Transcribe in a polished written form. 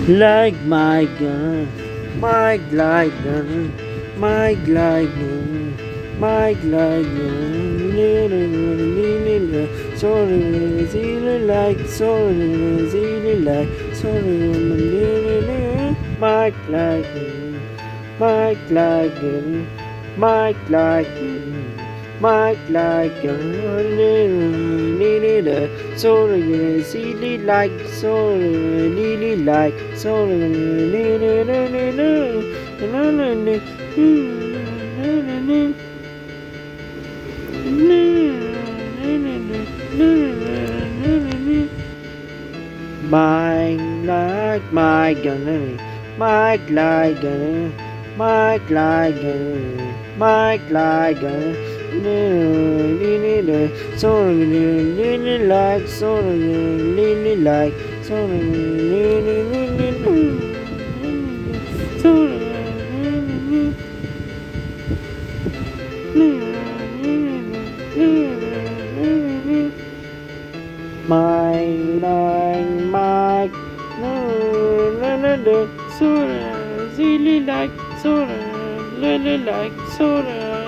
Like my gun, my glide gun, my glide gun, my glide gun. Sorry, zero like, sorry, zero like, sorry, my glide gun, my glide gun, my glide gun. Might like a sorry, silly like, sorry, lily like, sorry, my like my gun, my like gun, my like gun, my like gun. Sorry, lily like, sorry, lily like, sorry, my like Sora, silly like Sora, lily like Sora,